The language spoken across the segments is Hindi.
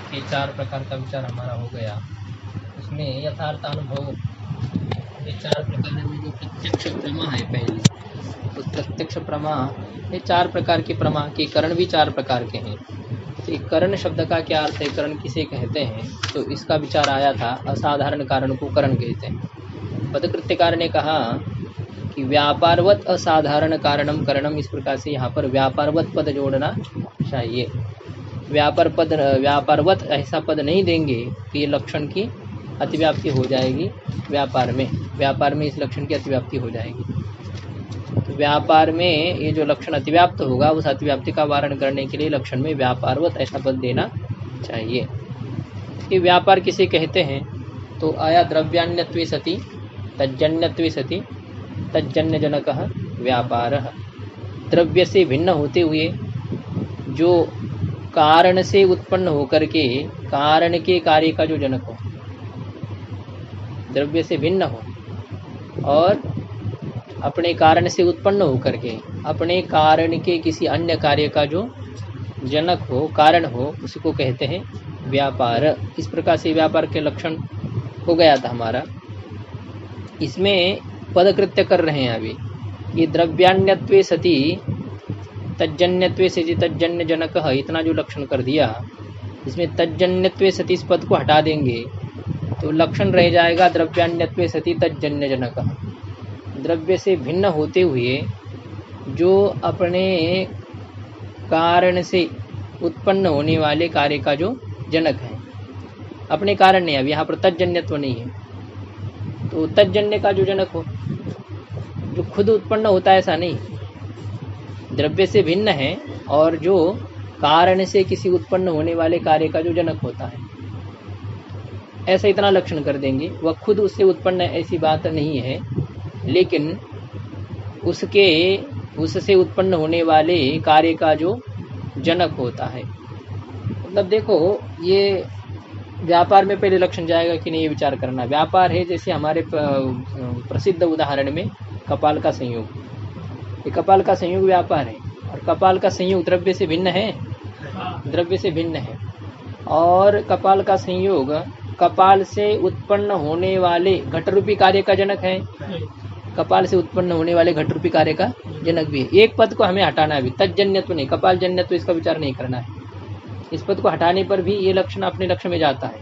ये चार प्रकार का विचार हमारा हो गया। उसमें यथार्थ अनुभव, ये चार प्रकार में जो प्रत्यक्ष प्रमा है पहले, तो प्रत्यक्ष प्रमा, ये चार प्रकार के प्रमा के करण भी चार प्रकार के हैं। तो करण शब्द का क्या अर्थ है, करण किसे कहते हैं, तो इसका विचार आया था। असाधारण कारण को करण कहते हैं। पदकृत्यकार ने कहा कि व्यापारवत असाधारण कारणम करणम, इस प्रकार से यहाँ पर व्यापारवत पद जोड़ना चाहिए। व्यापारवत ऐसा पद नहीं देंगे कि ये लक्षण की अतिव्याप्ति हो जाएगी। व्यापार में इस लक्षण की अतिव्याप्ति हो जाएगी। तो व्यापार में ये जो लक्षण अतिव्याप्त होगा, उस अतिव्याप्ति का वारण करने के लिए लक्षण में व्यापारवत ऐसा पद देना चाहिए। कि व्यापार किसे कहते हैं, तो आया द्रव्यान्यत्वे सति तज्जन्यत्वे सति तज्जन्य जनकः व्यापारः। द्रव्य से भिन्न होते हुए जो कारण से उत्पन्न होकर के कारण के कार्य का जो जनक हो, द्रव्य से भिन्न हो और अपने कारण से उत्पन्न होकर के अपने कारण के किसी अन्य कार्य का जो जनक हो, कारण हो, उसको कहते हैं व्यापार। इस प्रकार से व्यापार के लक्षण हो गया था हमारा। इसमें पदकृत्य कर रहे हैं अभी कि द्रव्यान्यत्वे सति तज्जन्यत्वे सति तज्जन्य जनकः, इतना जो लक्षण कर दिया, इसमें तज्जन्यत्वे सति इस पद को हटा देंगे तो लक्षण रह जाएगा द्रव्यान्यत्वे सति तज्जन्य जनकः। द्रव्य से भिन्न होते हुए जो अपने कारण से उत्पन्न होने वाले कार्य का जो जनक है, अपने कारण नहीं, अब यहाँ पर तज्जन्यत्व नहीं है, तो तज्जन्य का जो जनक हो, जो खुद उत्पन्न होता है ऐसा नहीं, द्रव्य से भिन्न है और जो कारण से किसी उत्पन्न होने वाले कार्य का जो जनक होता है, ऐसा इतना लक्षण कर देंगे। वह खुद उससे उत्पन्न ऐसी बात नहीं है, लेकिन उससे उत्पन्न होने वाले कार्य का जो जनक होता है। मतलब देखो, ये व्यापार में पहले लक्षण जाएगा कि नहीं, ये विचार करना। व्यापार है जैसे हमारे प्रसिद्ध उदाहरण में कपाल का संयोग, ये कपाल का संयोग व्यापार है। और कपाल का संयोग द्रव्य से भिन्न है, द्रव्य से भिन्न है। और कपाल का संयोग कपाल से उत्पन्न होने वाले घटरूपी कार्य का जनक है, कपाल से उत्पन्न होने वाले घटरूपी कार्य का जनक भी है। एक पद को हमें हटाना है, तज्जन्यत्व नहीं, कपाल जन्यत्व इसका विचार नहीं करना है। इस पद को हटाने पर भी ये लक्षण अपने लक्षण में जाता है,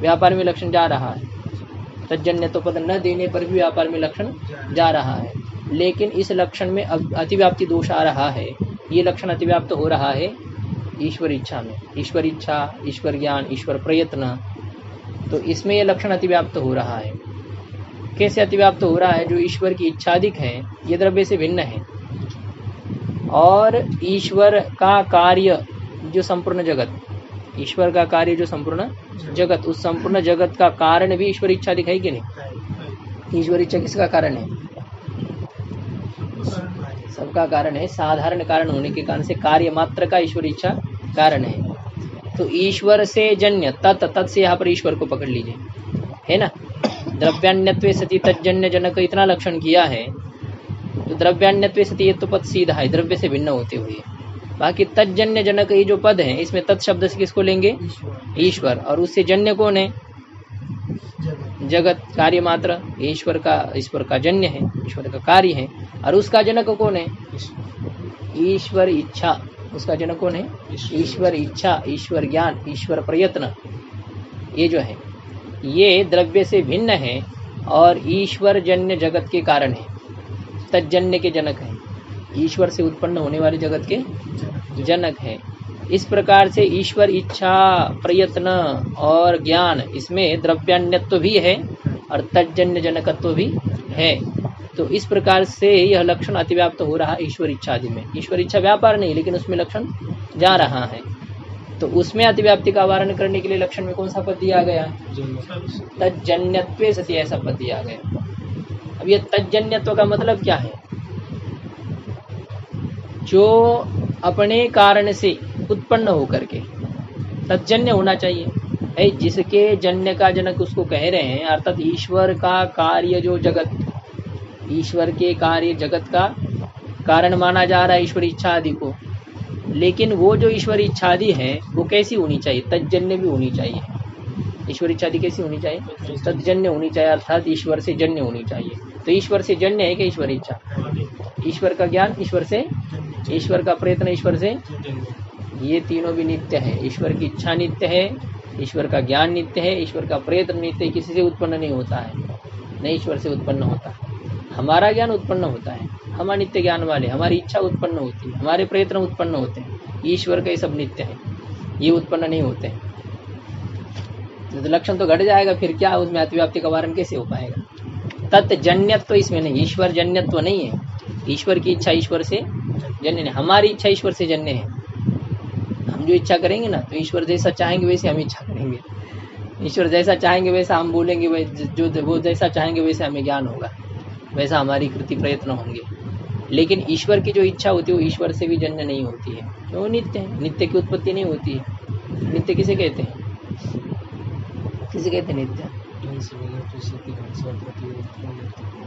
व्यापार में लक्षण जा रहा है। तज्जन्यत्व पद न देने पर भी व्यापार में लक्षण जा रहा है, लेकिन इस लक्षण में अतिव्याप्ति दोष आ रहा है। ये लक्षण अतिव्याप्त हो रहा है ईश्वर इच्छा में, ईश्वर इच्छा, ईश्वर ज्ञान, ईश्वर प्रयत्न, तो इसमें ये लक्षण अतिव्याप्त हो रहा है। कैसे अतिव्याप्त हो रहा है, जो ईश्वर की इच्छादिक है ये द्रव्य से भिन्न है, और ईश्वर का कार्य जो संपूर्ण जगत, ईश्वर का कार्य जो संपूर्ण जगत, उस संपूर्ण जगत का कारण भी ईश्वर इच्छा दिखाई कि नहीं। ईश्वर इच्छा किसका कारण है, सबका कारण है। साधारण कारण होने के कारण से कार्य मात्र का ईश्वर इच्छा कारण है। तो ईश्वर से जन्य तत् से यहाँ पर ईश्वर को पकड़ लीजिए, है ना। द्रव्यान्यत्वे सति तज्जन्य जनक इतना लक्षण किया है, तो द्रव्यान्यत्वे सति ये तो पद सीधा है, द्रव्य से भिन्न होते हुए। बाकी तज्जन्य जनक ये जो पद है, इसमें तत् शब्द से किसको लेंगे, ईश्वर, और उससे जन्य कौन है, जगत, कार्य मात्र। ईश्वर का जन्य है, ईश्वर का कार्य है, और उसका जनक कौन है, ईश्वर इच्छा। उसका जनक कौन है, ईश्वर इच्छा, ईश्वर ज्ञान, ईश्वर प्रयत्न। ये जो है ये द्रव्य से भिन्न है और ईश्वर जन्य जगत के कारण है, तज्जन्य के जनक है, ईश्वर से उत्पन्न होने वाले जगत के जनक है। इस प्रकार से ईश्वर इच्छा, प्रयत्न और ज्ञान, इसमें द्रव्यान्यत्व भी है और तज्जन्य जनकत्व भी है। तो इस प्रकार से यह लक्षण अतिव्याप्त हो रहा है ईश्वर इच्छा आदि में। ईश्वर इच्छा व्यापार नहीं, लेकिन उसमें लक्षण जा रहा है, तो उसमें अतिव्याप्ति का वारण करने के लिए लक्षण में कौन सा पद दिया गया, तज्जन्यत्वे सति, ऐसा पद दिया गया। अब यह तज्जन्यत्व का मतलब क्या है, जो अपने कारण से उत्पन्न होकर के तज्जन्य होना चाहिए है, जिसके जन्य का जनक उसको कह रहे हैं, अर्थात ईश्वर का कार्य जो जगत, ईश्वर के कार्य जगत का कारण माना जा रहा है ईश्वर इच्छा आदि को, लेकिन वो जो ईश्वर इच्छादि है वो कैसी होनी चाहिए? तज्जन्य भी होनी चाहिए। ईश्वर इच्छादि कैसी होनी चाहिए? तज्जन्य होनी चाहिए, अर्थात ईश्वर से जन्य होनी चाहिए। तो ईश्वर से जन्य है कि ईश्वर इच्छा? ईश्वर का ज्ञान ईश्वर से, ईश्वर का प्रयत्न ईश्वर से, ये तीनों भी नित्य है। ईश्वर की इच्छा नित्य है, ईश्वर का ज्ञान नित्य है, ईश्वर का प्रयत्न नित्य है, किसी से उत्पन्न नहीं होता है, नहीं ईश्वर से उत्पन्न होता। हमारा ज्ञान उत्पन्न होता है, हम नित्य ज्ञान वाले, हमारी इच्छा उत्पन्न होती है, हमारे प्रयत्न उत्पन्न होते हैं। ईश्वर का ये सब नित्य है, ये उत्पन्न नहीं होते हैं। तो लक्षण तो घट जाएगा, फिर क्या उसमें अतिव्याप्ति का वारण कैसे हो पाएगा? तत्जन्यत्व इसमें नहीं, ईश्वर जन्यत्व नहीं है। ईश्वर की इच्छा ईश्वर से जन्य नहीं, हमारी इच्छा ईश्वर से जन्य है। हम जो इच्छा करेंगे ना, तो ईश्वर जैसा चाहेंगे वैसे हम इच्छा करेंगे, ईश्वर जैसा चाहेंगे वैसा हम बोलेंगे, जो वो जैसा चाहेंगे वैसे हमें ज्ञान होगा, वैसा हमारी कृति प्रयत्न होंगे। लेकिन ईश्वर की जो इच्छा होती है वो ईश्वर से भी जन्य नहीं होती है, वो नित्य है, नित्य की उत्पत्ति नहीं होती है। नित्य किसे कहते हैं? किसे कहते हैं नित्य?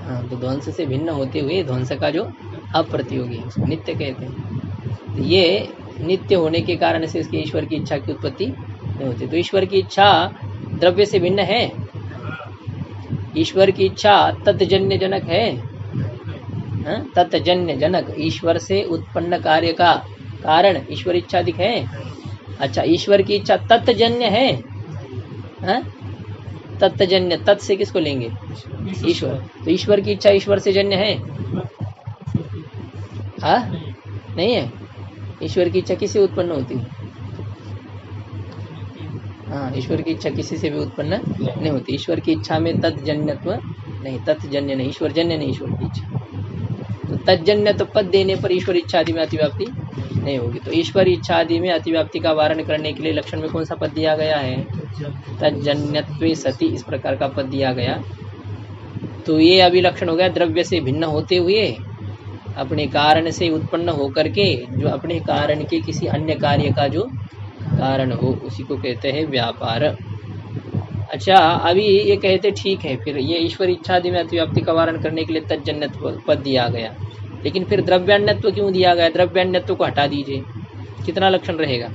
हाँ, तो ध्वंस से भिन्न होते हुए ध्वंस का जो अप्रतियोगी है उसको नित्य कहते हैं। तो ये नित्य होने के कारण से इसके ईश्वर की इच्छा की उत्पत्ति नहीं होती। तो ईश्वर की इच्छा द्रव्य से भिन्न है, ईश्वर की इच्छा तत्जन्य जनक है। तत्जन्य जनक, ईश्वर से उत्पन्न कार्य का कारण ईश्वर इच्छादिक है। अच्छा, ईश्वर की इच्छा तत्जन्य है, तत्जन्य, तत् से किसको लेंगे? ईश्वर। तो ईश्वर की इच्छा ईश्वर से जन्य है? नहीं है। ईश्वर की इच्छा किससे उत्पन्न होती है? हाँ, ईश्वर की इच्छा किसी से भी उत्पन्न नहीं होती। ईश्वर की इच्छा में तत्जन्यत्व नहीं, तत्जन्य नहीं, ईश्वर जन्य नहीं ईश्वर की इच्छा। तो तत्जन्य तो पद देने पर ईश्वर इच्छा आदि में अतिव्याप्ति नहीं होगी। तो ईश्वर इच्छा आदि में अतिव्याप्ति का वारण करने के लिए लक्षण में कौन सा पद दिया गया है? तज्जन्यत्वे सति, इस प्रकार का पद दिया गया। तो ये अभी लक्षण हो गया द्रव्य से भिन्न होते हुए अपने कारण से उत्पन्न होकर के, जो अपने कारण के किसी अन्य कार्य का जो कारण हो, उसी को कहते हैं व्यापार। अच्छा, अभी ये कहते ठीक है, फिर ये ईश्वर इच्छादि में अतिव्याप्ति का वारण करने के लिए तज्जन्यत्व पद दिया गया, लेकिन फिर द्रव्यान्यत्व क्यों दिया गया? द्रव्यान्यत्व को हटा दीजिए, कितना लक्षण रहेगा?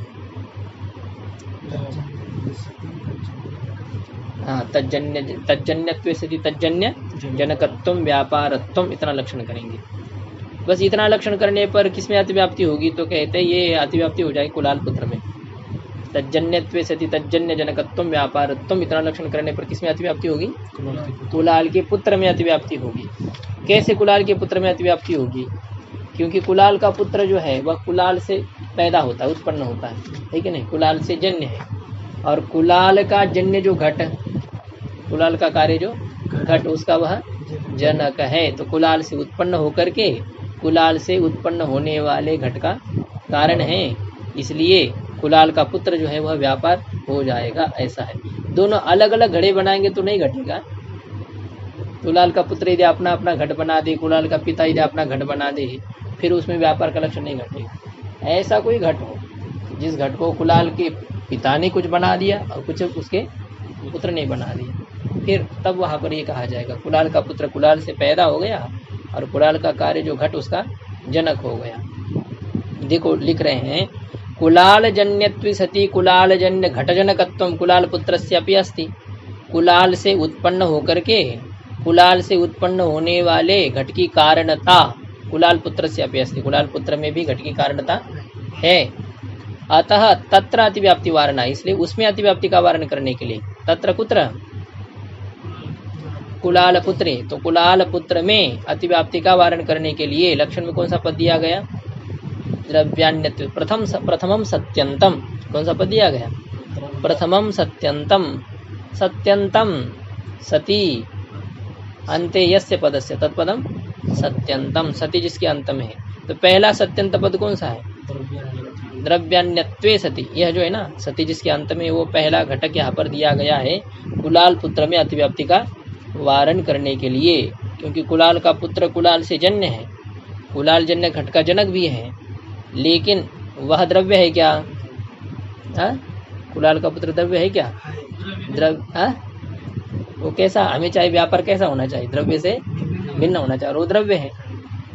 हाँ, तज्जन्यत्व से तज्जन्य जनकत्वम व्यापारत्वम, इतना लक्षण करेंगे। बस इतना लक्षण करने पर किसमें अतिव्याप्ति होगी? तो कहते हैं ये अतिव्याप्ति हो जाएगी कुलाल पुत्र में। तज्जन्यत्वे सति तज्जन्य जनकत्वम व्यापारत्वम, इतना लक्षण करने पर किसमें अतिव्याप्ति होगी? कुलाल के पुत्र में अतिव्याप्ति होगी। कैसे कुलाल के पुत्र में अतिव्याप्ति होगी? क्योंकि कुलाल का पुत्र जो है वह कुलाल से पैदा होता है, उत्पन्न होता है, ठीक है नहीं? कुलाल से जन्य है, और कुलाल का जन्य जो घट, कुलाल का कार्य जो घट, उसका वह जनक है। तो कुलाल से उत्पन्न होकर के कुलाल से उत्पन्न होने वाले घट का कारण है, इसलिए कुलाल का पुत्र जो है वह व्यापार हो जाएगा, ऐसा है। दोनों अलग अलग घड़े बनाएंगे तो नहीं घटेगा। कुलाल का पुत्र यदि अपना अपना घट बना दे, कुलाल का पिता यदि अपना घट बना दे, फिर उसमें व्यापार का लक्षण नहीं घटेगा। ऐसा कोई घट हो जिस घट को कुलाल के पिता ने कुछ बना दिया और कुछ उसके पुत्र ने बना दिया, फिर तब वहाँ पर ये कहा जाएगा कुलाल का पुत्र कुलाल से पैदा हो गया और कुलाल का कार्य जो घट उसका जनक हो गया। देखो लिख रहे हैं, कुलाल जन्यत्व सति कुलाल जन्य घट जनकत्वम कुलाल पुत्रस्यापि अस्ति। कुलाल से उत्पन्न होकर के कुलाल से उत्पन्न होने वाले घट की कारणता कुलाल पुत्रस्यापि अस्ति, कुलाल पुत्र में भी घट की कारणता है। अतः तत्र अतिव्याप्ति वारणा, इसलिए उसमें अतिव्याप्ति का वारण करने के लिए तत्र कुत्र कुलाल पुत्रे, तो कुलाल पुत्र में अतिव्याप्ति का वारण करने के लिए लक्षण में कौन सा पद दिया गया? द्रव्यान्यत्व प्रथमम सत्यंतम, कौन सा पद दिया गया? प्रथमम सत्यंतम, सत्यंतम सती अंते यस्य पदस्य तत्पदम सत्यंतम, सती जिसके अंत में है। तो पहला सत्यंत पद कौन सा है? द्रव्यान्यत्वे सती, यह जो है ना सती जिसके अंत में, वो पहला घटक यहाँ पर दिया गया है कुलाल पुत्र में अतिव्याप्ति का वारण करने के लिए, क्योंकि कुलाल का पुत्र कुलाल से जन्य है, कुलाल जन्य घट का जनक भी है, लेकिन वह द्रव्य है क्या? कुलाल का पुत्र द्रव्य है क्या? द्रव्य वो कैसा? हमें चाहिए व्यापार कैसा होना चाहिए? द्रव्य से भिन्न होना चाहिए, और वो द्रव्य है।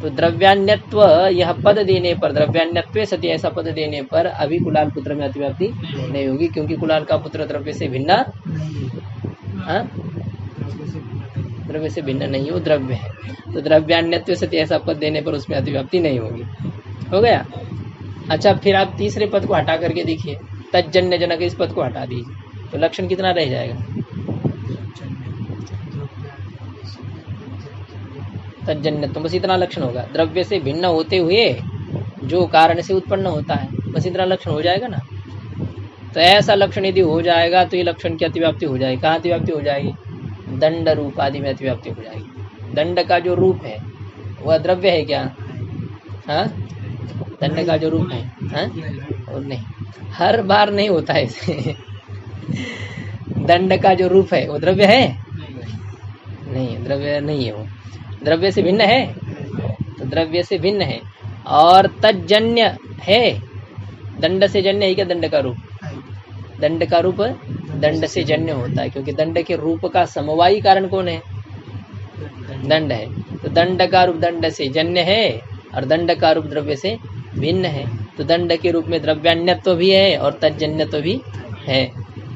तो द्रव्यान्यत्व यह पद देने पर, द्रव्यान्यत्वे सति ऐसा पद देने पर अभी कुलाल पुत्र में अतिव्याप्ति नहीं होगी, क्योंकि कुलाल का पुत्र द्रव्य से भिन्न, द्रव्य से भिन्न नहीं, वो द्रव्य है। तो द्रव्यान्यत्व सति ऐसा पद देने पर उसमें अतिव्याप्ति नहीं होगी। हो गया। अच्छा, फिर आप तीसरे पद को हटा करके देखिए, तज्जन्य जनक, इस पद को हटा दीजिए तो लक्षण कितना रह जाएगा? तज्जन्य, तो बस इतना लक्षण होगा, द्रव्य से भिन्न होते हुए जो कारण से उत्पन्न होता है, बस इतना लक्षण हो जाएगा ना। तो ऐसा लक्षण यदि हो जाएगा तो ये लक्षण की अतिव्याप्ति हो जाएगी। कहाँ अतिव्याप्ति हो जाएगी? दंड रूप आदि में अतिव्याप्ति हो जाएगी। दंड का जो रूप है वह द्रव्य है क्या? हाँ, दंड का जो रूप है, हाँ, और नहीं, हर बार नहीं होता है इसे। दंड का जो रूप है वो द्रव्य है? नहीं, द्रव्य नहीं है, वो द्रव्य से भिन्न है। तो द्रव्य से भिन्न है और तज्जन्य है, दंड से जन्य है क्या? दंड का रूप, दंड का रूप दंड से जन्य होता है, क्योंकि दंड के रूप का समवायी कारण कौन है? दंड है। तो दंड का रूप दंड से जन्य है और दंड का रूप द्रव्य से भिन्न है। तो दंड के रूप में द्रव्यान्यत्व भी है और तज्जन्यत्व भी है।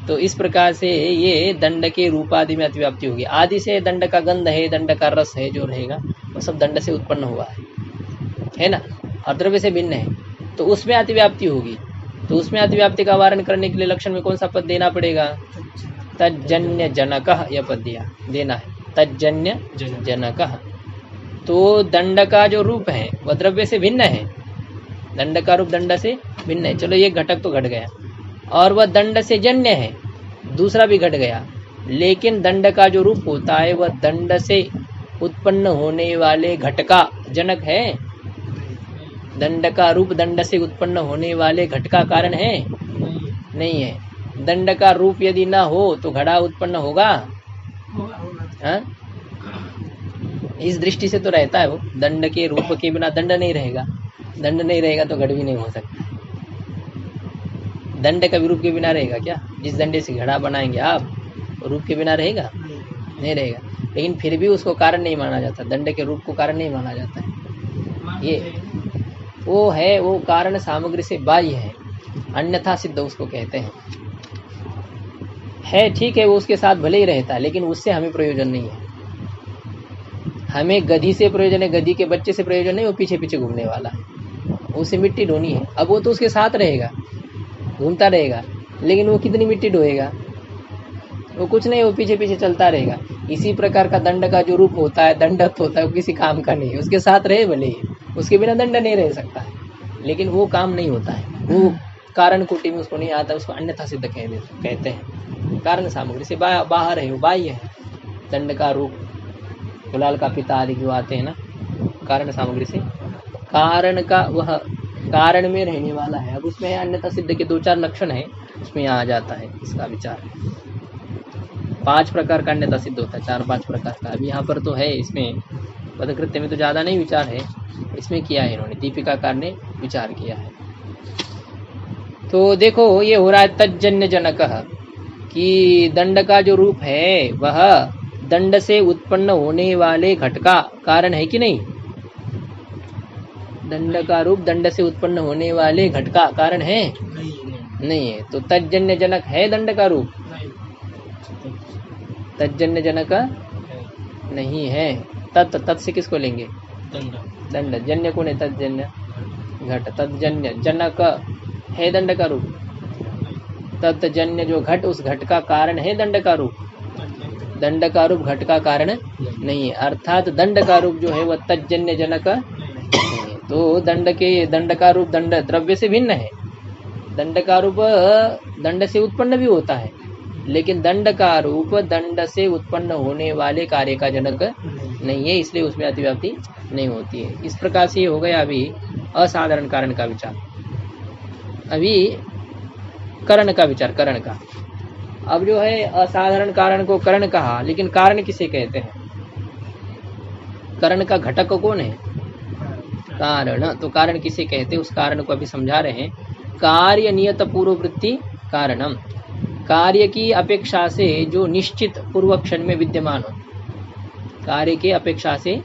तो इस प्रकार से ये दंड के रूप आदि में अतिव्याप्ति होगी। आदि से दंड का गंध है, दंड का रस है, जो रहेगा वो सब दंड से उत्पन्न हुआ है ना, और द्रव्य से भिन्न है, तो उसमें अतिव्याप्ति होगी। तो उसमें अतिव्याप्ति का वारण करने के लिए लक्षण में कौन सा पद देना पड़ेगा? तज्जन्य जनकः, यह पद देना है, तज्जन्य जनकः। तो दंड का जो रूप है वह द्रव्य से भिन्न है, दंड का रूप दंड से भिन्न है। चलो, ये घटक तो घट गया, और वह दंड से जन्य है, दूसरा भी घट गया। लेकिन दंड का जो रूप होता है वह दंड से उत्पन्न होने वाले घट का जनक है। दंड का रूप दंड से उत्पन्न होने वाले घट का कारण है? नहीं है। दंड का रूप यदि ना हो तो घड़ा उत्पन्न होगा? हाँ, इस दृष्टि से तो रहता है वो, दंड के रूप के बिना दंड नहीं रहेगा, दंड नहीं रहेगा तो घड़ भी नहीं हो सकता। दंड का भी रूप के बिना रहेगा क्या? जिस दंडे से घड़ा बनाएंगे आप, रूप के बिना रहेगा? नहीं रहेगा। लेकिन फिर भी उसको कारण नहीं माना जाता, दंड के रूप को कारण नहीं माना जाता है। ये वो है, वो कारण सामग्री से बाह्य है, अन्यथा सिद्ध उसको कहते हैं। है ठीक है, वो उसके साथ भले ही रहता है, लेकिन उससे हमें प्रयोजन नहीं है। हमें गधी से प्रयोजन है, गधी के बच्चे से प्रयोजन नहीं, वो पीछे पीछे घूमने वाला है, उसे मिट्टी ढोनी है। अब वो तो उसके साथ रहेगा, घूमता रहेगा, लेकिन वो कितनी मिट्टी ढोएगा? वो कुछ नहीं, वो पीछे पीछे चलता रहेगा। इसी प्रकार का दंड का जो रूप होता है, दंडक होता है, वो किसी काम का नहीं है, उसके साथ रहे भले ही, उसके बिना दंड नहीं रह सकता है, लेकिन वो काम नहीं होता है, वो कारण कोटि में उसको नहीं आता, उसको अन्यथा सिद्ध कहते हैं। कारण सामग्री से बाहर है, वो बाह्य है। दंड का रूप, गुलाल का पिता आदि जो आते हैं ना, कारण सामग्री से, कारण का वह कारण में रहने वाला है। अब उसमें अन्यथा सिद्ध के 2-4 लक्षण है, उसमें यहाँ आ जाता है इसका विचार। 5 प्रकार का अन्यथा सिद्ध होता है, 4-5 प्रकार का। अभी यहाँ पर तो है, इसमें पदकृत्य में तो ज़्यादा नहीं विचार है, इसमें किया है इन्होंने, दीपिकाकार ने विचार किया है। तो देखो, ये हो रहा है तज्जन्य जनकः, कि दंड का जो रूप है वह दंड से उत्पन्न होने वाले घट का कारण है कि नहीं? दंड का रूप दंड से उत्पन्न होने वाले घट का कारण है? नहीं है। तो तज्जन्य जनक है दंड का रूप? तज्जन्य जनक नहीं है। तत् से किसको लेंगे? दंड। जन्य कौन है? तज्जन्य घट। तज्जन्य जनक है दंड का रूप। तत्जन्य जो घट, उस घट का कारण है दंड का रूप। दंड का रूप घट का कारण नहीं है, अर्थात दंड का रूप जो है वह तज्जन्य जनक नहीं है। तो दंड का रूप दंड द्रव्य से भिन्न है। दंड का रूप दंड से उत्पन्न भी होता है, लेकिन दंड का रूप दंड से उत्पन्न होने वाले कार्य का जनक नहीं है, इसलिए उसमें अतिव्याप्ति नहीं होती है। इस प्रकार से ये हो गया अभी असाधारण कारण का विचार। अभी करण का विचार, करण का। अब जो है असाधारण कारण को करण कहा, लेकिन कारण किसे कहते हैं? करण का घटक कौन है? कारण। तो कारण किसे कहते हैं, उस कारण को अभी समझा रहे हैं। कार्य नियत पूर्ववृत्ति कारणम, कार्य की अपेक्षा से जो निश्चित पूर्व क्षण में विद्यमान हो, कार्य के अपेक्षा से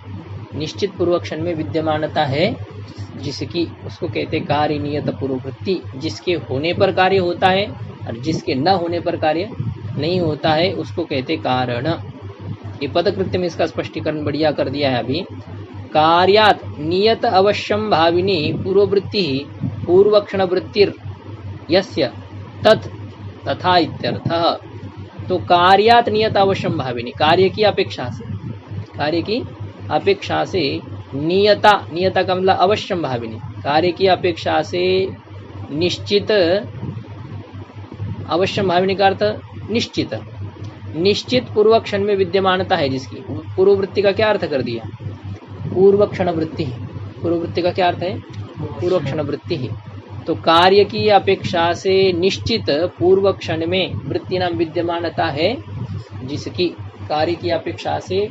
निश्चित पूर्व क्षण में विद्यमानता है जिसकी, उसको कहते कार्य नियत पूर्ववृत्ति। जिसके होने पर कार्य होता है और जिसके न होने पर कार्य नहीं होता है उसको कहते कारण। ये पदकृत्य में इसका स्पष्टीकरण बढ़िया कर दिया है अभी। कार्यात नियत अवश्यम भाविनी पूर्ववृत्ति पूर्वक्षण वृत्तिर यस्य तत् तथा इत्यर्थः। तो कार्यात नियत अवश्यम भाविनी, कार्य की अपेक्षा से, कार्य की अपेक्षा से नियता, नियता का मतलब अवश्यम भाविनी, कार्य की अपेक्षा से निश्चित, अवश्यम भाविनी का अर्थ निश्चित, निश्चित पूर्व क्षण में विद्यमानता है जिसकी। पूर्ववृत्ति का क्या अर्थ कर दिया? पूर्व क्षण वृत्ति। पूर्ववृत्ति का क्या अर्थ है? पूर्व क्षण वृत्ति ही। तो कार्य की अपेक्षा से निश्चित पूर्व क्षण में वृत्ति नाम विद्यमानता है जिसकी, कार्य की अपेक्षा से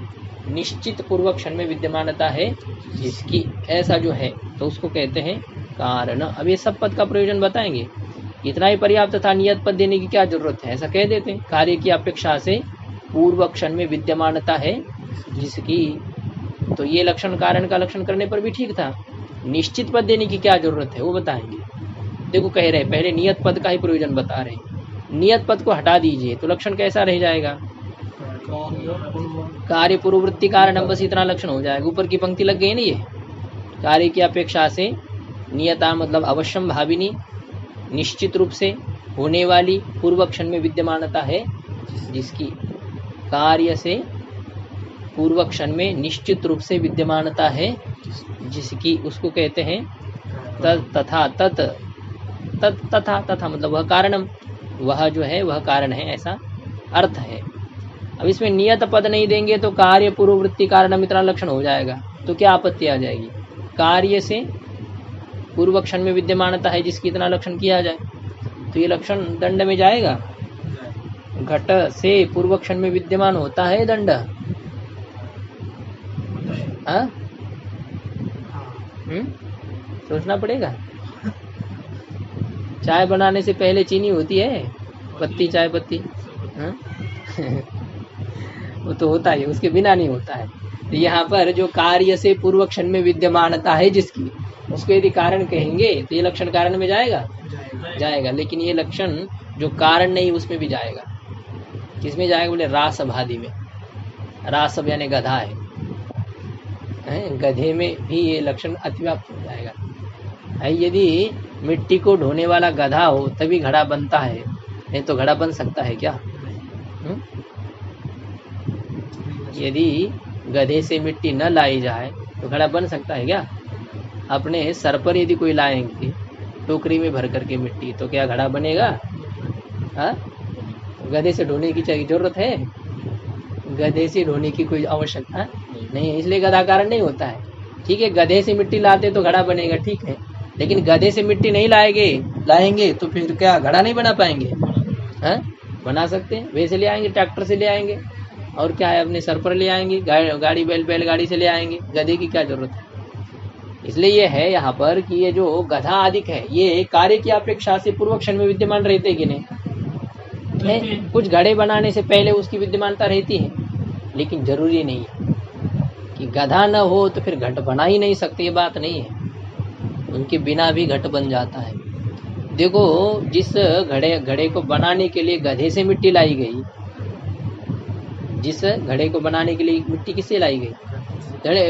निश्चित पूर्व क्षण में विद्यमानता है जिसकी, ऐसा जो है तो उसको कहते हैं कारण। अब ये सब पद का प्रयोजन बताएंगे, इतना ही पर्याप्त था, नियत पद देने की क्या जरूरत है, ऐसा कह देते हैं। कार्य की अपेक्षा से पूर्व क्षण में विद्यमानता है जिसकी, तो ये लक्षण कारण का लक्षण करने पर भी ठीक था। निश्चित पद देने की क्या जरूरत है वो बताएंगे। देखो कह रहे पहले नियत पद का ही प्रयोजन बता रहे, नियत पद को हटा दीजिए तो लक्षण कैसा रह जाएगा? कार्य पूर्ववृत्ति कारण, बस इतना लक्षण हो जाएगा। ऊपर की पंक्ति लग गई ना, ये कार्य की अपेक्षा से नियता मतलब अवश्यम भाविनी, निश्चित रूप से होने वाली पूर्व क्षण में विद्यमानता है जिसकी, कार्य से पूर्व क्षण में निश्चित रूप से विद्यमानता है जिसकी, उसको कहते हैं तथा। तथा तथा मतलब वह कारणम, वह जो है वह कारण है, ऐसा अर्थ है। अब इसमें नियत पद नहीं देंगे तो कार्य पूर्ववृत्ति कारणम इतना लक्षण हो जाएगा, तो क्या आपत्ति आ जाएगी? कार्य से पूर्व क्षण में विद्यमानता है जिसकी इतना लक्षण किया जाए तो ये लक्षण दंड में जाएगा। घट से पूर्व क्षण में विद्यमान होता है दंड, हाँ? सोचना पड़ेगा। चाय बनाने से पहले चीनी होती है, पत्ती, चाय पत्ती, हाँ? वो तो होता है, उसके बिना नहीं होता है। तो यहाँ पर जो कार्य से पूर्व क्षण में विद्यमानता है जिसकी, उसको यदि कारण कहेंगे तो ये लक्षण कारण में जाएगा, जाएगा। लेकिन ये लक्षण जो कारण नहीं उसमें भी जाएगा। किसमें जाएगा? बोले रासभादि में। रासभ यानी गधा है, गधे में भी ये लक्षण अतिव्याप्त हो जाएगा। यदि मिट्टी को ढोने वाला गधा हो तभी घड़ा बनता है, नहीं तो घड़ा बन सकता है क्या? यदि गधे से मिट्टी न लाई जाए तो घड़ा बन सकता है क्या? अपने सर पर यदि कोई लाएंगे टोकरी में भर करके मिट्टी, तो क्या घड़ा बनेगा? हाँ? गधे से ढोने की जरूरत है? गधे से ढोने की कोई आवश्यकता नहीं है, इसलिए गधा कारण नहीं होता है। ठीक है, गधे से मिट्टी लाते तो घड़ा बनेगा, ठीक है, लेकिन गधे से मिट्टी नहीं लाएंगे तो फिर क्या घड़ा नहीं बना पाएंगे? हाँ? बना सकते हैं, वैसे ले आएंगे, ट्रैक्टर से ले आएंगे, और क्या है अपने सर पर ले आएंगे, गाड़ी बैलगाड़ी से ले आएंगे, गधे की क्या जरूरत है? इसलिए ये है यहाँ पर कि ये जो गधा आदिक है ये कार्य की अपेक्षा से पूर्व क्षण में विद्यमान रहते कि नहीं? कुछ घड़े बनाने से पहले उसकी विद्यमानता रहती है, लेकिन जरूरी नहीं है कि गधा न हो तो फिर घट बना ही नहीं सकते, ये बात नहीं है। उनके बिना भी घट बन जाता है। देखो, जिस घड़े को बनाने के लिए गधे से मिट्टी लाई गई, जिस घड़े को बनाने के लिए मिट्टी किससे लाई गई?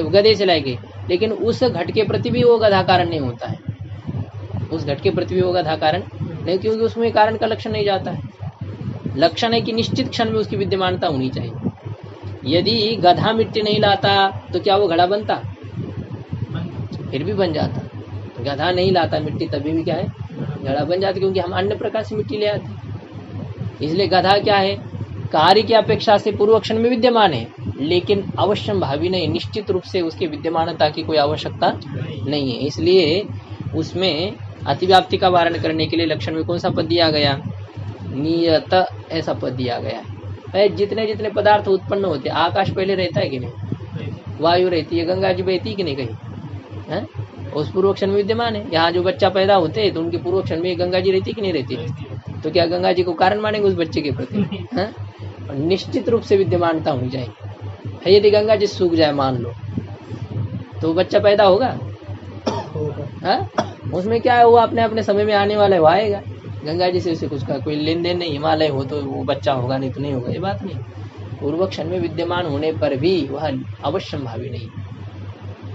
गधे से लाई गई, लेकिन उस घट के प्रति भी वो गधा कारण नहीं होता है। उस घट के प्रति भी वो गधा कारण नहीं, क्योंकि उसमें कारण का लक्षण नहीं जाता है। लक्षण है कि निश्चित क्षण में उसकी विद्यमानता होनी चाहिए। यदि गधा मिट्टी नहीं लाता तो क्या वो घड़ा बनता? फिर भी बन जाता। गधा नहीं लाता मिट्टी तभी भी क्या है? घड़ा बन जाता, क्योंकि हम अन्य प्रकार से मिट्टी ले आते। इसलिए गधा क्या है? कार्य की अपेक्षा से पूर्व क्षण में विद्यमान है, लेकिन अवश्यम भावी नहीं, निश्चित रूप से उसकी विद्यमानता की कोई आवश्यकता नहीं है। इसलिए उसमें अतिव्याप्ति का वारण करने के लिए लक्षण में कौन सा पद दिया गया? नियत, ऐसा पद दिया गया है। जितने जितने पदार्थ उत्पन्न होते हैं, आकाश पहले रहता है कि नहीं? वायु रहती है, गंगा जी बहती है कि नहीं कहीं? है? उस पूर्व क्षण में विद्यमान है। यहाँ जो बच्चा पैदा होते हैं तो उनके पूर्व क्षण में गंगा जी रहती है कि नहीं रहती? तो क्या गंगा जी को कारण मानेंगे उस बच्चे के प्रति? है? और निश्चित रूप से विद्यमानता होनी चाहिए। यदि गंगा जी सूख जाए मान लो, तो बच्चा पैदा होगा? हाँ, उसमें क्या है, वो अपने अपने समय में आने वाला है, वो आएगा। गंगा जी से उसे कुछ का कोई लेन देन नहीं, हिमालय हो तो वो बच्चा होगा, नहीं तो नहीं होगा, ये बात नहीं। पूर्व क्षण में विद्यमान होने पर भी वह अवश्यंभावी नहीं,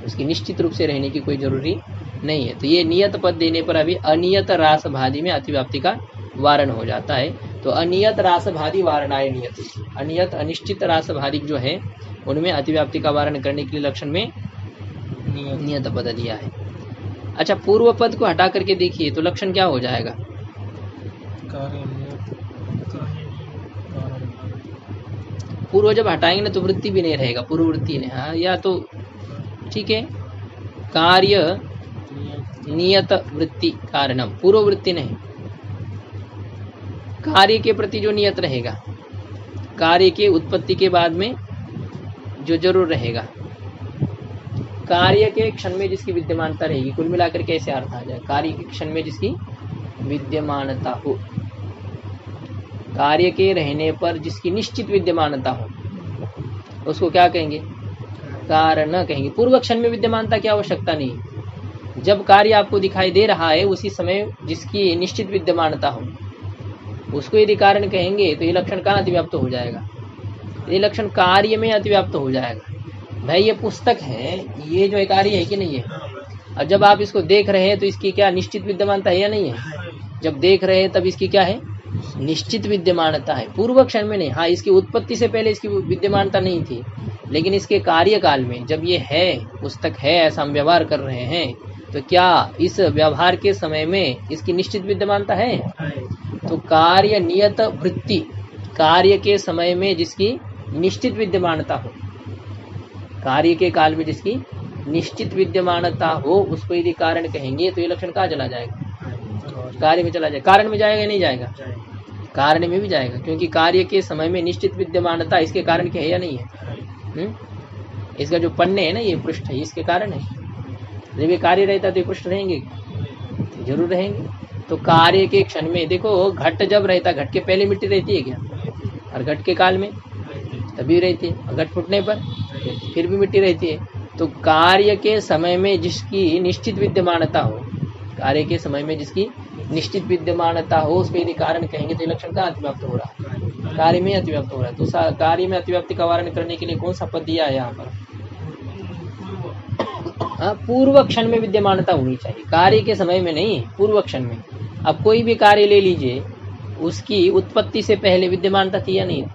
उसकी निश्चित रूप से रहने की कोई जरूरी नहीं है। तो ये नियत पद देने पर अभी अनियत रासभादि में अतिव्याप्ति का वारण हो जाता है। तो अनियत रासभादि वारणाय नियत, अनियत अनिश्चित रासभादि जो है उनमें अतिव्याप्ति का वारण करने के लिए लक्षण में नियत पद दिया है। अच्छा, पूर्व पद को हटा करके देखिए तो लक्षण क्या हो जाएगा? पूर्व जब हटाएंगे ना तो वृत्ति भी नहीं रहेगा, पूर्व वृत्ति नहीं। हाँ, या तो ठीक है, कार्य नियत वृत्ति कारणम, पूर्व वृत्ति नहीं, कार्य के प्रति जो नियत रहेगा, कार्य के उत्पत्ति के बाद में जो जरूर रहेगा, कार्य के क्षण में जिसकी विद्यमानता रहेगी। कुल मिलाकर के ऐसे अर्थ आ जाए, कार्य के क्षण में जिसकी विद्यमानता हो, कार्य के रहने पर जिसकी निश्चित विद्यमानता हो, उसको क्या कहेंगे? कारण कहेंगे। पूर्व क्षण में विद्यमानता की आवश्यकता नहीं, जब कार्य आपको दिखाई दे रहा है उसी समय जिसकी निश्चित विद्यमानता हो, उसको यदि कारण कहेंगे तो ये लक्षण कहाँ अतिव्याप्त हो जाएगा? ये लक्षण कार्य में अतिव्याप्त हो जाएगा। भाई ये पुस्तक है, ये जो कार्य है कि नहीं है, और जब आप इसको देख रहे हैं तो इसकी क्या निश्चित विद्यमानता है या नहीं है? जब देख रहे हैं तब इसकी क्या है? निश्चित विद्यमानता है, पूर्व क्षण में नहीं। हाँ, इसकी उत्पत्ति से पहले इसकी विद्यमानता नहीं थी, लेकिन इसके कार्यकाल में जब ये है, पुस्तक है, ऐसा हम व्यवहार कर रहे हैं, तो क्या इस व्यवहार के समय में इसकी निश्चित विद्यमानता है? तो कार्य नियत वृत्ति, कार्य के समय में जिसकी निश्चित विद्यमानता हो, कार्य के काल में जिसकी निश्चित विद्यमानता हो, उसको यदि कारण कहेंगे तो ये लक्षण कहाँ चला जाएगा? कार्य में चला जाएगा। कारण में जाएगा नहीं जाएगा? कारण में भी जाएगा, क्योंकि कार्य के समय में निश्चित विद्यमानता इसके कारण की है या नहीं है? इसका जो पन्ने है ना, ये पृष्ठ है, इसके कारण है। जब ये कार्य रहता तो ये पृष्ठ रहेंगे? जरूर रहेंगे। तो कार्य के क्षण में देखो, घट जब रहता, घट के पहले मिट्टी रहती है क्या? और घट के काल में तभी रहती है, और घट फूटने पर फिर भी मिट्टी रहती है। तो कार्य के समय में जिसकी निश्चित विद्यमानता हो, कार्य के समय में जिसकी निश्चित विद्यमानता हो, उसको यदि कारण कहेंगे तो लक्षण का अतिव्याप्त हो रहा है, कार्य में अतिव्याप्त हो रहा है। तो कार्य में अतिव्याप्ति का वारण करने के लिए कौन सा पद दिया है यहाँ पर? हाँ, पूर्व क्षण में विद्यमानता होनी चाहिए, कार्य के समय में नहीं, पूर्व क्षण में। अब कोई भी कार्य ले लीजिए, उसकी उत्पत्ति से पहले विद्यमानता थी या नहीं थी?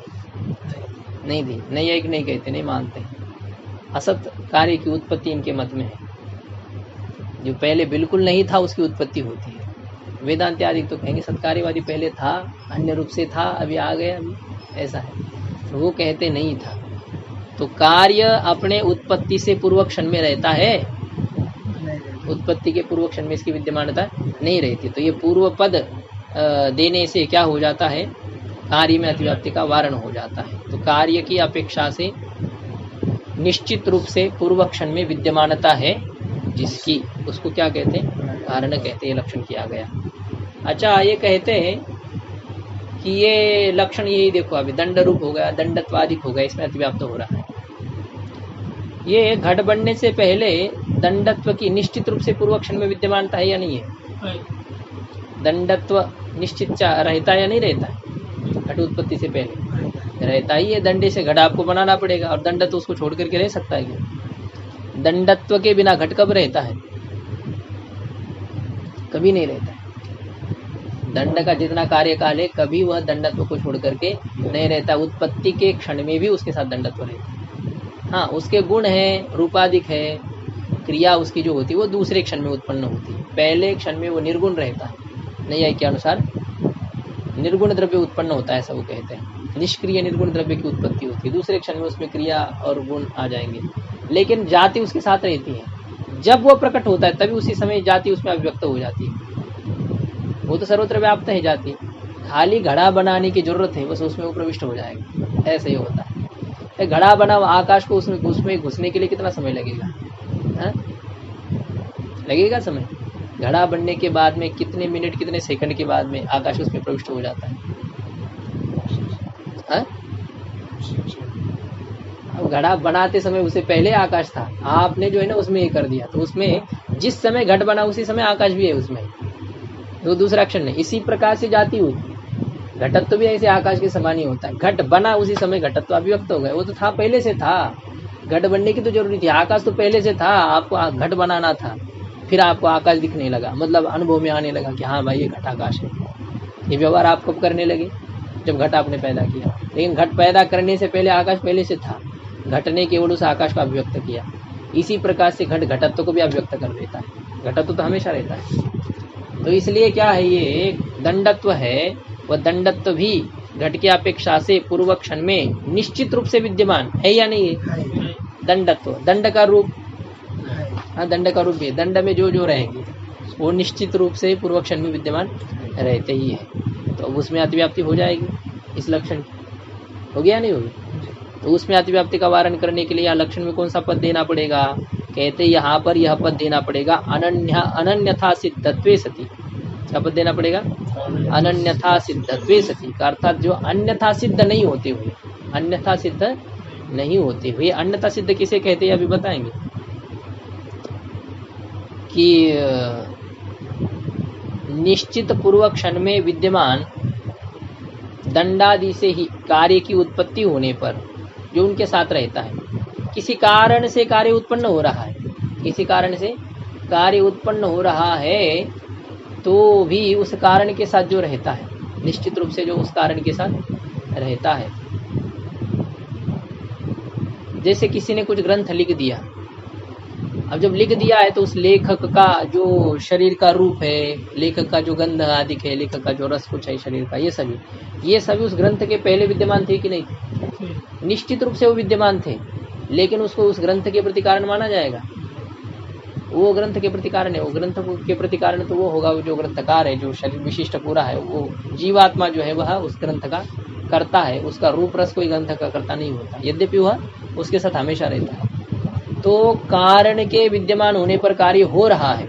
नहीं थी। नहीं, एक नहीं कहते, नहीं मानते। असत कार्य की उत्पत्ति इनके मत में है, जो पहले बिल्कुल नहीं था उसकी उत्पत्ति होती है। वेदांत आदि तो कहेंगे सत्कार्यवादी पहले था, अन्य रूप से था, अभी आ गया, अभी ऐसा है। तो वो कहते नहीं था। तो कार्य अपने उत्पत्ति से पूर्व क्षण में रहता है, उत्पत्ति के पूर्व क्षण में इसकी विद्यमानता नहीं रहती। तो ये पूर्व पद देने से क्या हो जाता है? कार्य में अतिव्याप्ति का वारण हो जाता है। तो कार्य की अपेक्षा से निश्चित रूप से पूर्व क्षण में विद्यमानता है जिसकी, उसको क्या कहते हैं? कारण कहते हैं। लक्षण किया गया। अच्छा, ये कहते हैं कि ये लक्षण, यही देखो अभी दंड रूप हो गया, दंडत्वादिक हो गया, इसमें अतिव्याप्त हो रहा है। ये घट बनने से पहले दंडत्व की निश्चित रूप से पूर्व क्षण में विद्यमानता है या नहीं है? दंडत्व निश्चित रहता है या नहीं रहता है? घट उत्पत्ति से पहले रहता ही है। दंडे से घट आपको बनाना पड़ेगा, और दंडत्व उसको छोड़ करके रह सकता है क्या? दंडत्व के बिना घट कब रहता है? कभी नहीं रहता है। दंड का जितना कार्यकाल है, कभी वह दंडत्व को छोड़ करके नहीं रहता। उत्पत्ति के क्षण में भी उसके साथ दंडत्व रहता है। हाँ, उसके गुण है, रूपाधिक है, क्रिया उसकी जो होती है वो दूसरे क्षण में उत्पन्न होती है। पहले क्षण में वो निर्गुण रहता है। नैयायिक के अनुसार निर्गुण द्रव्य उत्पन्न होता है, ऐसा वो कहते हैं। निष्क्रिय निर्गुण द्रव्य की उत्पत्ति होती है, दूसरे क्षण में उसमें क्रिया और गुण आ जाएंगे, लेकिन जाति उसके साथ रहती है। जब वो प्रकट होता है तभी उसी समय जाति उसमें अभिव्यक्त हो जाती है। वो तो सर्वत्र व्याप्त है जाति, खाली घड़ा बनाने की जरूरत है, बस उसमें वो प्रविष्ट हो जाएगा। ऐसे ही होता है। घड़ा बना आकाश को उसमें घुसने के लिए कितना समय लगेगा? लगेगा समय? घड़ा बनने के बाद में कितने मिनट, कितने सेकंड के बाद में आकाश उसमें प्रविष्ट हो जाता है? अब घड़ा बनाते समय उससे पहले आकाश था, आपने जो है ना उसमें ये कर दिया, तो उसमें जिस समय घट बना उसी समय आकाश भी है उसमें, तो दूसरा क्षण नहीं। इसी प्रकार से जाति होती, घटत्व भी ऐसे आकाश के समान ही होता है। घट बना उसी समय घटत्व अभिव्यक्त हो गया, वो तो था पहले से था, घट बनने की तो जरूरी थी, आकाश तो पहले से था, आपको घट बनाना था, फिर आपको आकाश दिखने लगा, मतलब अनुभव में आने लगा कि हाँ भाई ये घट आकाश है। ये व्यवहार आप कब करने लगे? जब घट आपने पैदा किया। लेकिन घट पैदा करने से पहले आकाश पहले से था, घटने केवल उस आकाश को अभिव्यक्त किया। इसी प्रकार से घट घटत्व को भी अभिव्यक्त कर देता है, घटत्व तो हमेशा रहता है। तो इसलिए क्या है, ये दंडत्व है, वह दंडत्व भी घट की अपेक्षा से पूर्व क्षण में निश्चित रूप से विद्यमान है या नहीं है? दंडत्व, दंड का रूप, हाँ दंड का रूप भी, दंड में जो जो रहेंगे वो निश्चित रूप से पूर्व क्षण में विद्यमान रहते ही है। तो उसमें अतिव्याप्ति हो जाएगी इस लक्षण की, हो गया नहीं होगी? तो उसमें अतिव्याप्ति का वारण करने के लिए यहाँ लक्षण में कौन सा पद देना पड़ेगा? कहते यहाँ पर यह पद देना पड़ेगा, अनन्यथा सिद्धत्वे सति। क्या पद देना पड़ेगा? अनन्यथा सिद्धत्वे सति का अर्थात जो अन्यथा सिद्ध नहीं होते हुए, अन्यथा सिद्ध नहीं होते हुए। अन्यथा सिद्ध किसे कहते हैं अभी बताएंगे कि निश्चित पूर्व क्षण में विद्यमान दंडादि से ही कार्य की उत्पत्ति होने पर जो उनके साथ रहता है, किसी कारण से कार्य उत्पन्न हो रहा है, किसी कारण से कार्य उत्पन्न हो रहा है तो भी उस कारण के साथ जो रहता है, निश्चित रूप से जो उस कारण के साथ रहता है। जैसे किसी ने कुछ ग्रंथ लिख दिया, अब जब लिख दिया है तो उस लेखक का जो शरीर का रूप है, लेखक का जो गंध आदि है, लेखक का जो रस कुछ है शरीर का, ये सभी उस ग्रंथ के पहले विद्यमान थे कि नहीं? निश्चित रूप से वो विद्यमान थे, लेकिन उसको उस ग्रंथ के प्रति कारण माना जाएगा? वो ग्रंथ के प्रति कारण है, वो ग्रंथ के प्रति कारण तो वो होगा जो ग्रंथकार है, जो शरीर विशिष्ट पूरा है, वो जीवात्मा जो है वह उस ग्रंथ का करता है, उसका रूप रस कोई ग्रंथ का करता नहीं होता, यद्यपि वह उसके साथ हमेशा रहता है। तो कारण के विद्यमान होने पर कार्य हो रहा है,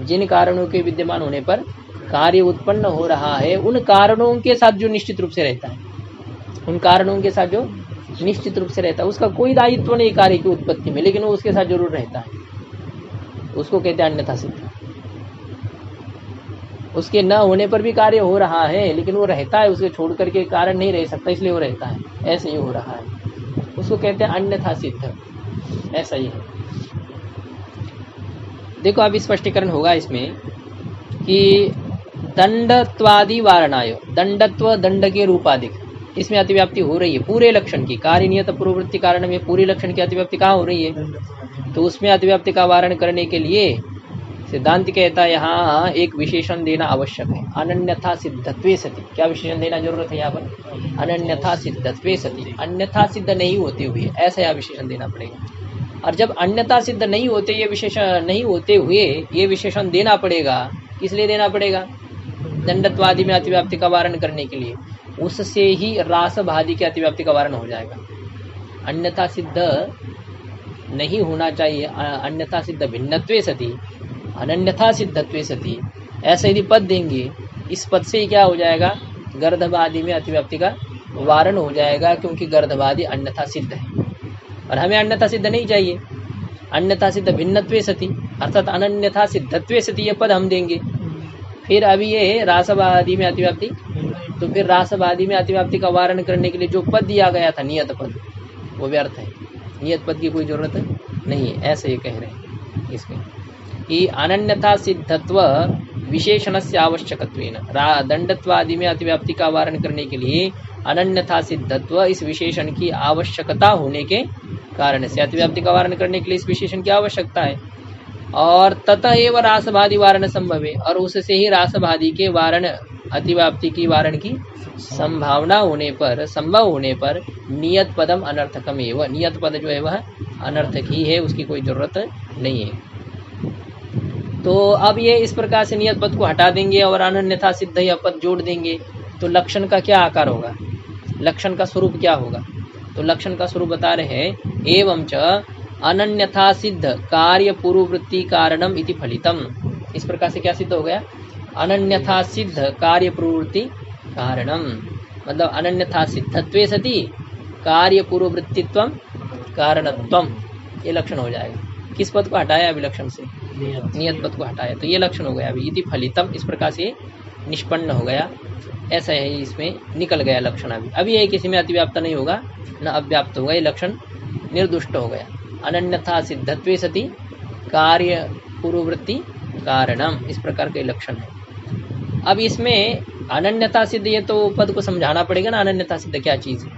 जिन कारणों के विद्यमान होने पर कार्य उत्पन्न हो रहा है, उन कारणों के साथ जो निश्चित रूप से रहता है, उन कारणों के साथ जो निश्चित रूप से रहता है, उसका कोई दायित्व नहीं कार्य की उत्पत्ति में, लेकिन वो उसके साथ जरूर रहता है, उसको कहते हैं अन्यथा सिद्ध। उसके न होने पर भी कार्य हो रहा है, लेकिन वो रहता है, उसे छोड़ करके कारण नहीं रह सकता, इसलिए वो रहता है, ऐसे ही हो रहा है, उसको कहते हैं अन्यथा सिद्ध। ऐसा ही है। देखो अब स्पष्टीकरण होगा इसमें कि दंडत्वादि वारणाय, दंडत्व दंड के रूपाधिक, इसमें अतिव्याप्ति हो रही है पूरे लक्षण की, कार्य नियत पूर्ववृत्ति कारण में पूरी लक्षण की अतिव्याप्ति कहाँ हो रही है? तो उसमें अतिव्याप्ति का वारण करने के लिए सिद्धांत कहता है यहाँ एक विशेषण देना आवश्यक है, अनन्यथा सिद्धत्वे सति। क्या विशेषण देना जरूरत है यहाँ पर? अनन्यथा सिद्धत्वे सति, अन्यथा सिद्ध नहीं होते हुए, ऐसा यहाँ विशेषण देना पड़ेगा। और जब अन्यथा सिद्ध नहीं होते ये विशेषण नहीं होते हुए ये विशेषण देना पड़ेगा, किस लिए देना पड़ेगा? दंडत्वादि में अतिव्याप्ति का वारण करने के लिए, उससे ही रासभादि की अतिव्याप्ति का वारण हो जाएगा। अन्यथा सिद्ध नहीं होना चाहिए, अन्यथा सिद्ध भिन्नत्वे सति, अनन्यथा सिद्धत्वे सति, ऐसा यदि पद देंगे, इस पद से ही क्या हो जाएगा? गर्धवादि में अतिव्याप्ति का वारण हो जाएगा, क्योंकि गर्धवादि अन्यथा सिद्ध है और हमें अन्यथा सिद्ध नहीं चाहिए। अन्यथा सिद्ध भिन्नत्वे सति अर्थात अनन्यथा सिद्धत्वे सति ये पद हम देंगे। फिर अभी ये रासवादि में अतिव्याप्ति, तो फिर रासवादि में अतिव्याप्ति का वारण करने के लिए जो पद दिया गया था नियत पद, वो व्यर्थ है, नियत पद की कोई जरूरत नहीं है, ऐसे ये कह रहे हैं इसमें कि अनन्यथा सिद्धत्व विशेषण से आवश्यकत्वेन, दंडत्वादि में अतिव्याप्ति का वारण करने के लिए अनन्यथा सिद्धत्व इस विशेषण की आवश्यकता होने के कारण से, अतिव्याप्ति का वारण करने के लिए इस विशेषण की आवश्यकता है। और ततः एव रासभादि वारण संभव है, और उससे ही रासभादि के वारण अतिव्याप्ति की वारण की संभावना होने पर, संभव होने पर नियत पदम अनर्थकम एव, नियत पद जो है वह अनर्थक ही है, उसकी कोई जरूरत नहीं है। तो अब ये इस प्रकार से नियत पद को हटा देंगे और अनन्यथा सिद्ध यह पद जोड़ देंगे, तो लक्षण का क्या आकार होगा? लक्षण का स्वरूप क्या होगा? तो लक्षण का स्वरूप बता रहे हैं, एवं च अनन्यथा सिद्ध कार्य पूर्ववृत्ति कारणम इति फलितम। इस प्रकार से क्या सिद्ध हो गया? अनन्यथा सिद्ध कार्य पूर्ववृत्ति कारणम, मतलब अनन्यथा सिद्धत्वे सति कार्य पूर्ववृत्तित्वम कारणत्वम, ये लक्षण हो जाएगा। किस पद को हटाया अभी लक्षण से? नियत पद को हटाया, तो ये लक्षण हो गया अभी। इति फलितम, इस प्रकार से निष्पन्न हो गया। ऐसा है, इसमें निकल गया लक्षण। अभी ये किसी में अतिव्याप्त नहीं होगा, न अव्याप्त होगा, ये लक्षण निर्दुष्ट हो गया। अनन्यथा सिद्धत्वे सति कार्य पूर्ववृत्ति कारणम, इस प्रकार के लक्षण है। अब इसमें अनन्यथा सिद्ध, ये तो पद को समझाना पड़ेगा ना, अनन्यथा सिद्ध क्या चीज है,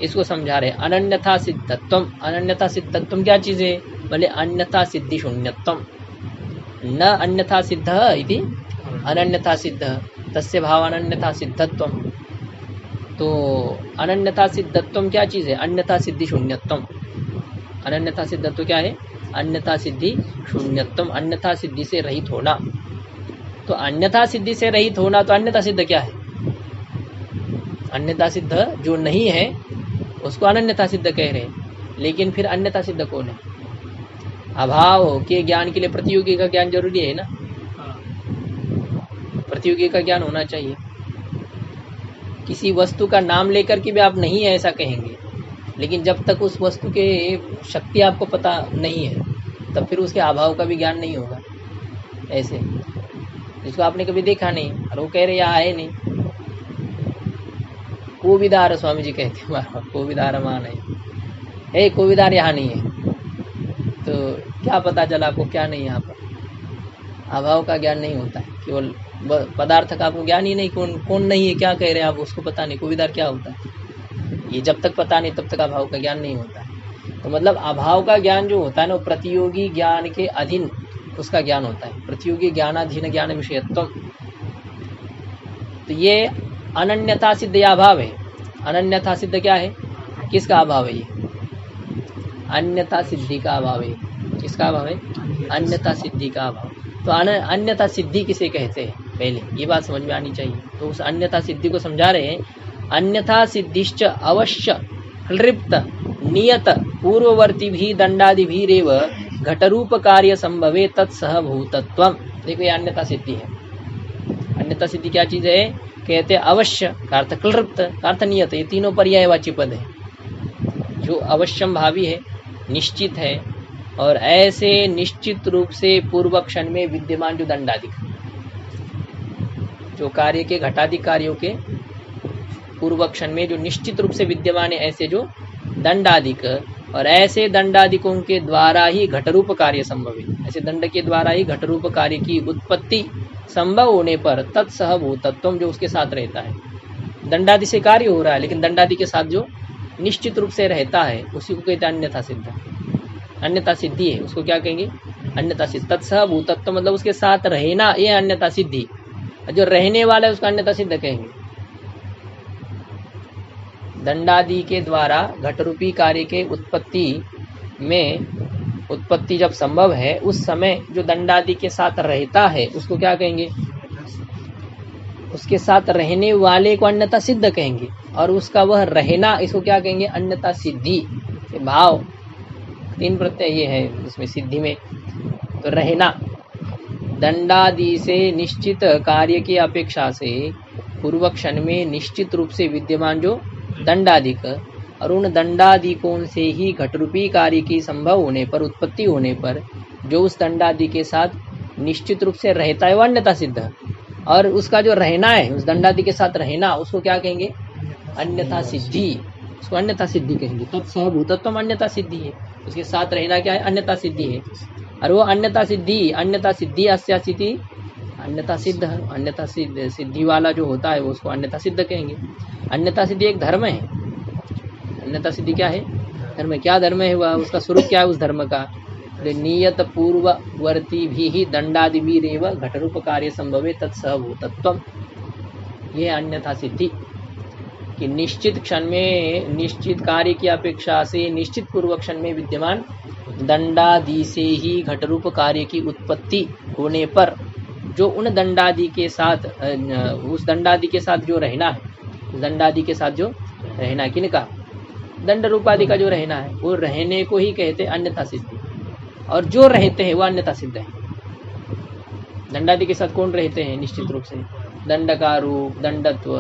इसको समझा रहे। अनन्यथा सिद्धत्वम, अनन्यथा सिद्धत्वम क्या चीज है? बोले अन्यथा सिद्धि शून्यत्वम, न अन्यथा सिद्ध इति अनन्यथा सिद्ध, तस्य भाव अनन्यथा सिद्धत्वम। तो अनन्यथा सिद्धत्वम क्या चीज है? अन्यथा सिद्धि शून्यत्वम। अनन्यथा सिद्धत्व क्या है? अन्यथा सिद्धि शून्यत्वम, अन्यथा सिद्धि से रहित होना। तो अन्यथा सिद्धि से रहित होना, तो अन्यथा सिद्ध क्या है? अन्यथा सिद्ध जो नहीं है उसको अनन्यथा सिद्ध कह रहे हैं, लेकिन फिर अन्यथा सिद्ध कौन है? अभाव के ज्ञान के लिए प्रतियोगी का ज्ञान जरूरी है ना, प्रतियोगी का ज्ञान होना चाहिए। किसी वस्तु का नाम लेकर के भी आप नहीं है ऐसा कहेंगे, लेकिन जब तक उस वस्तु के शक्ति आपको पता नहीं है तब फिर उसके अभाव का भी ज्ञान नहीं होगा। ऐसे जिसको आपने कभी देखा नहीं और वो कह रहे यहाँ आए नहीं, कोविदार स्वामी जी कहते हैं, कोविदार मान है, कोविदार यहाँ नहीं है, तो क्या पता चला आपको क्या नहीं यहाँ पर? अभाव का ज्ञान नहीं होता है, केवल पदार्थ का आपको ज्ञान ही नहीं, कौन नहीं है, क्या कह रहे हैं आप, उसको पता नहीं कोविदार क्या होता है। ये जब तक पता नहीं तब तक अभाव का ज्ञान नहीं होता है। तो मतलब अभाव का ज्ञान जो होता है ना, वो प्रतियोगी ज्ञान के अधीन उसका ज्ञान होता है, प्रतियोगी ज्ञानाधीन ज्ञान विषयत्व। तो ये अनन्यथा सिद्ध या अभाव है। अनन्यथा सिद्ध क्या है? किसका अभाव है? ये अन्यथा सिद्धि का अभाव है। किसका अभाव है? अन्यथा सिद्धि का अभाव। तो अन्यथा सिद्धि किसे कहते हैं, पहले ये बात समझ में आनी चाहिए। तो उस अन्यथा सिद्धि को समझा रहे हैं। अन्यथा सिद्धिश्च अवश्य क्लृप्त नियत पूर्ववर्ती भी दंडादि भी रेव घटरूप कार्य संभवे तत्सहभूतत्वम। देखो ये अन्यथा सिद्धि है। अन्यथा सिद्धि क्या चीज है? कहते अवश्य का अर्थ क्लृप्त का अर्थ नियत, ये तीनों पर्यायवाची पद है। जो अवश्यम भावी है, निश्चित है, और ऐसे निश्चित रूप से पूर्व क्षण में विद्यमान जो दंडादिक, जो कार्य के घटादिक कार्यों के पूर्व क्षण में जो निश्चित रूप से विद्यमान है, ऐसे जो दंडादिक, और ऐसे दंडादिकों के द्वारा ही घटरूप कार्य संभव है। ऐसे दंड के द्वारा ही घटरूप कार्य की उत्पत्ति संभव होने पर तत्सहभूतत्व, जो उसके साथ रहता है। दंडादि से कार्य हो रहा है, लेकिन दंडादि के साथ जो निश्चित रूप से रहता है उसी को कहते हैं अन्यथा सिद्ध। अन्यथा सिद्धि है, उसको क्या कहेंगे? अन्यथा सिद्ध। तत्सहभूतत्व मतलब उसके साथ रहना, ये अन्यथा सिद्धि। जो रहने वाला है उसको अन्यथा सिद्ध कहेंगे। दंडादि के द्वारा घटरूपी कार्य के उत्पत्ति जब संभव है, उस समय जो दंडादि के साथ रहता है उसको क्या कहेंगे? उसके साथ रहने वाले को अन्यथा सिद्ध कहेंगे, और उसका वह रहना, इसको क्या कहेंगे? अन्यथा सिद्धि। भाव तीन प्रत्यय ये है इसमें सिद्धि में। तो रहना, दंडादि से निश्चित कार्य की अपेक्षा से पूर्व क्षण में निश्चित रूप से विद्यमान जो दंडादिक, और उन दंडादिकों से ही घटरूपी कार्य की संभव होने पर, उत्पत्ति होने पर, जो उस दंडादि के साथ निश्चित रूप से रहता है वो अन्यथा सिद्ध। और उसका जो रहना है, उस दंडादि के साथ रहना, उसको क्या कहेंगे? अन्यथा सिद्धि। उसको अन्यथा सिद्धि कहेंगे। तत्सहभूतत्व अन्यथा सिद्धि है, उसके साथ रहना क्या है? अन्यथा सिद्धि है। और वो अन्यथा सिद्धि अस्यासिति अन्यथा सिद्ध, अन्यथा सिद्धि वाला जो होता है वो उसको अन्यथा सिद्ध कहेंगे। अन्यथा सिद्धि एक धर्म है। अन्यथा सिद्धि क्या है? धर्म। क्या धर्म है वह? उसका स्वरूप क्या है उस धर्म का? नियत पूर्ववर्ती भी दंडादि भी रेव घटरूप कार्य संभवे तत्सहभूतत्व। ये अन्यथा सिद्धि कि निश्चित क्षण में निश्चित कार्य की अपेक्षा से निश्चित पूर्व क्षण में विद्यमान दंडादि से ही घटरूप कार्य की उत्पत्ति होने पर, जो उन दंडादि के साथ, उस दंडादि के साथ जो रहना है, उस दंडादि के साथ जो रहना है, किनका? दंड रूपादि का जो रहना है, वो रहने को ही कहते अन्यथा सिद्धि। और जो रहते हैं वो अन्यथा सिद्ध है। दंडादि के साथ कौन रहते हैं? निश्चित रूप से दंड का रूप, दंडत्व,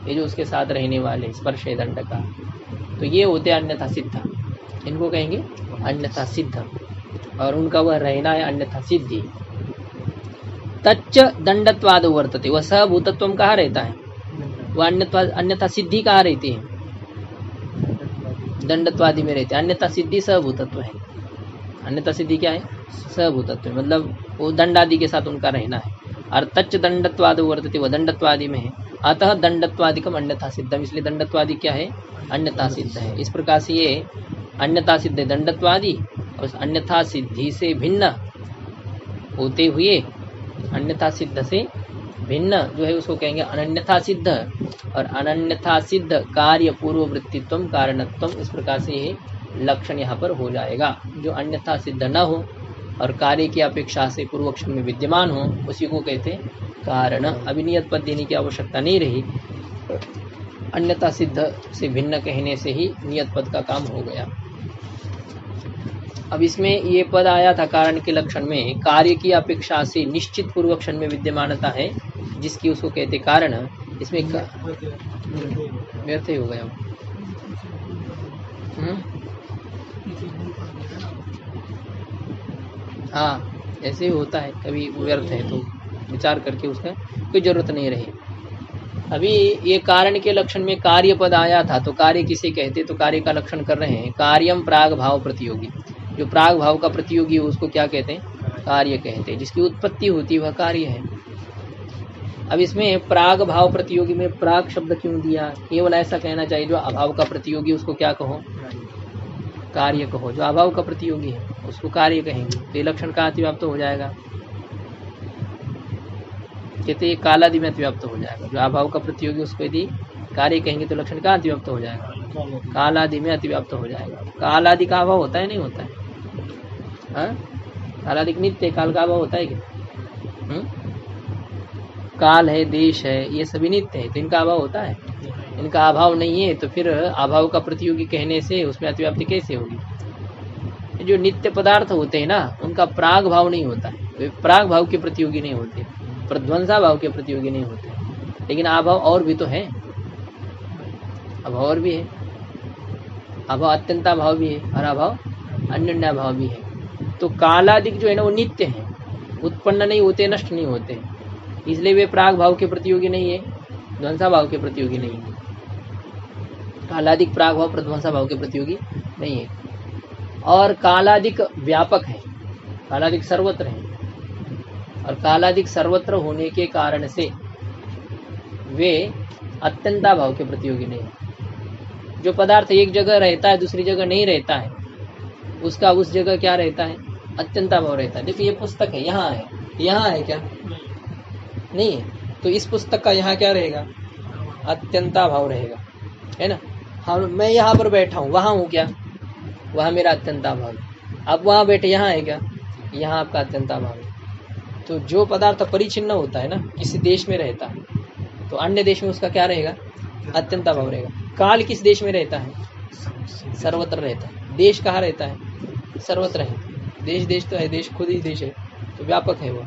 ये जो उसके साथ रहने वाले, स्पर्श है दंड का, तो ये होते अन्यथा सिद्ध, इनको कहेंगे अन्यथा सिद्ध, और उनका वह रहना है अन्यथा सिद्धि। तच्च दंडत्वाद वर्तते, वह सहभूतत्व कहाँ रहता है, वह अन्यथा सिद्धि कहाँ रहती है, दंडत्वादि में रहते हैं। अन्यथा सिद्धि सहभूतत्व है, अन्यथा सिद्धि क्या है, सहभूतत्व, मतलब वो दंडादि के साथ उनका रहना है। और तच्च दंडत्वाद वर्तते, वह दंडत्वादि में है, अतः दंडत्वादिकम अन्यथा सिद्धम, इसलिए दंडत्वादि क्या है, अन्यथा सिद्ध है। इस प्रकार से ये अन्यथा सिद्ध है दंडत्वादि, और अन्यथा सिद्धि से भिन्न होते हुए, अन्यथा सिद्ध से भिन्न जो है उसको कहेंगे अनन्यथा सिद्ध, और अनन्यथा सिद्ध कार्य पूर्ववृत्तित्व कारणत्व, इस प्रकार से ये लक्षण यहाँ पर हो जाएगा। जो अन्यथा सिद्ध न हो और कार्य की अपेक्षा से पूर्वक्षण में विद्यमान हो, उसी को कहते कारण। अभी नियत पद देने की आवश्यकता नहीं रही, अन्यथा सिद्ध से भिन्न कहने से ही नियत पद का काम हो गया। अब इसमें ये पद आया था कारण के लक्षण में, कार्य की अपेक्षा से निश्चित पूर्वक्षण में विद्यमानता है जिसकी उसको कहते कारण। इसमें व्यर्थ ही हो गया। हाँ, ऐसे ही होता है, कभी व्यर्थ है तो विचार करके उसका कोई जरूरत नहीं रही। अभी ये कारण के लक्षण में कार्य पद आया था, तो कार्य किसे कहते, तो कार्य का लक्षण कर रहे हैं। कार्यम प्राग भाव प्रतियोगी, जो प्राग भाव का प्रतियोगी है उसको क्या कहते हैं, कार्य कहते हैं। जिसकी उत्पत्ति होती है वह कार्य है। अब इसमें प्राग भाव प्रतियोगी में प्राग शब्द क्यों दिया, केवल ऐसा कहना चाहिए जो अभाव का प्रतियोगी उसको क्या कहो, कार्य कहो। जो अभाव का प्रतियोगी है उसको कार्य कहेंगे, तो ये लक्षण का अतिव्याप्त हो जाएगा, कहते हैं कालादि में अतिव्याप्त हो जाएगा। जो अभाव का प्रतियोगी उसको यदि कार्य कहेंगे तो लक्षण का अतिव्याप्त हो जाएगा, कालादि में अतिव्याप्त हो जाएगा। कालादि का अभाव होता है नहीं होता है, हाँ, कालादि नित्य, काल का अभाव होता है क्या, काल है, देश है, ये सभी नित्य है, तो इनका अभाव होता है, इनका अभाव नहीं है, तो फिर अभाव का प्रतियोगी कहने से उसमें अतिव्याप्ति कैसे होगी। जो नित्य पदार्थ होते हैं ना, उनका प्राग भाव नहीं होता है, वे प्राग भाव के प्रतियोगी नहीं होते, प्रध्वंसा भाव के प्रतियोगी नहीं होते। लेकिन अभाव और भी तो है, अभाव और भी है, अभाव अत्यंता भाव भी है और अभाव अन्योन्या भाव भी है। तो कालादिक जो है ना वो नित्य है, उत्पन्न नहीं होते, नष्ट नहीं होते, इसलिए वे प्राग भाव के प्रतियोगी नहीं है, ध्वंसा भाव के प्रतियोगी नहीं है। कालादिक प्राग भाव प्रध्वंसा भाव के प्रतियोगी नहीं है। और कालादिक व्यापक है, कालादिक सर्वत्र है, और कालादिक सर्वत्र होने के कारण से वे अत्यंता भाव के प्रतियोगी नहीं है। जो पदार्थ एक जगह रहता है दूसरी जगह नहीं रहता है, उसका उस जगह क्या रहता है, अत्यंता भाव रहता है। देखिए ये पुस्तक है, यहाँ है, यहाँ है क्या, नहीं है, तो इस पुस्तक का यहाँ क्या रहेगा, अत्यंता भाव रहेगा, है ना। हाँ, मैं यहाँ पर बैठा हूँ, वहाँ हूँ क्या, वहाँ मेरा अत्यंता भाव है। अब वहाँ बैठे, यहाँ है क्या, यहाँ आपका अत्यंता भाव है। तो जो पदार्थ परिचिन्न होता है ना, किसी देश में रहता है, तो अन्य देश में उसका क्या रहेगा, अत्यंता भाव रहेगा। काल किस देश में रहता है, सर्वत्र रहता है। देश कहाँ रहता है, सर्वत्र है। देश देश तो है, देश खुद ही देश है, तो व्यापक है वो।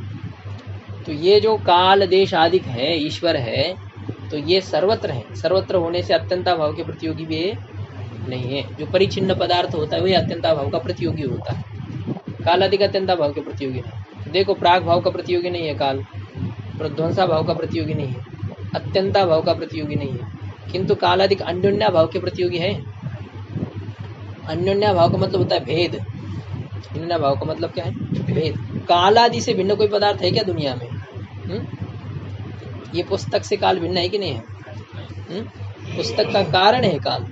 तो ये जो काल देश आदिक है, ईश्वर है, तो ये सर्वत्र है। सर्वत्र होने से अत्यंता भाव के प्रतियोगी भी नहीं है। जो परिचिन्न पदार्थ होता है वही अत्यंता भाव का प्रतियोगी होता है, कालादिक अत्यंता भाव के प्रतियोगी नहीं। देखो प्राग भाव का प्रतियोगी नहीं है काल, प्रध्वंसा भाव का प्रतियोगी नहीं है, अत्यंता भाव का प्रतियोगी नहीं है, किंतु कालादिक अन्योन्या भाव के प्रतियोगी है। अन्योन्या भाव का मतलब होता है भेद, अन्योन्या भाव का मतलब क्या है, भेद। कालादि से भिन्न कोई पदार्थ है क्या दुनिया में, ये पुस्तक से काल भिन्न है कि नहीं है, पुस्तक का कारण है काल,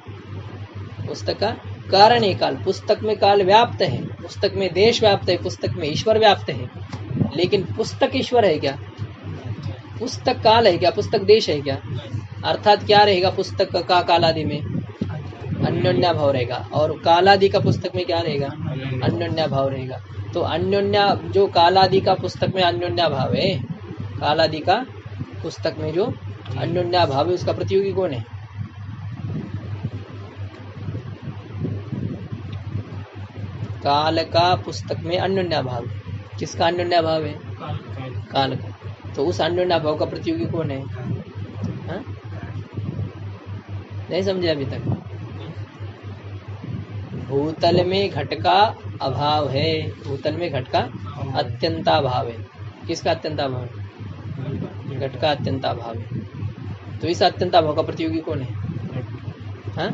पुस्तक का कारण है काल। पुस्तक में काल व्याप्त है, पुस्तक में देश व्याप्त है, पुस्तक में ईश्वर व्याप्त है, लेकिन पुस्तक ईश्वर है क्या, पुस्तक काल है क्या, पुस्तक देश है क्या। अर्थात क्या रहेगा, पुस्तक का कालादि में अन्योन्या भाव रहेगा, और कालादि का पुस्तक में क्या रहेगा, अन्योन्या भाव रहेगा। तो अन्योन्या, जो कालादि का पुस्तक में अन्योन्या भाव है, कालादि का पुस्तक में जो अन्योन्या भाव है, उसका प्रतियोगी कौन है, काल का पुस्तक में अन्योन्या भाव। किसका अन्योन्या भाव है, काल का। तो उस अन्योन्या भाव का प्रतियोगी कौन है, हा? नहीं समझे अभी तक, भूतल में घट का अभाव है, भूतल में घट का अत्यंताभाव है। किसका अत्यंताभाव है? घट का अत्यंताभाव है। तो इस अत्यंताभाव का प्रतियोगी कौन है? हाँ,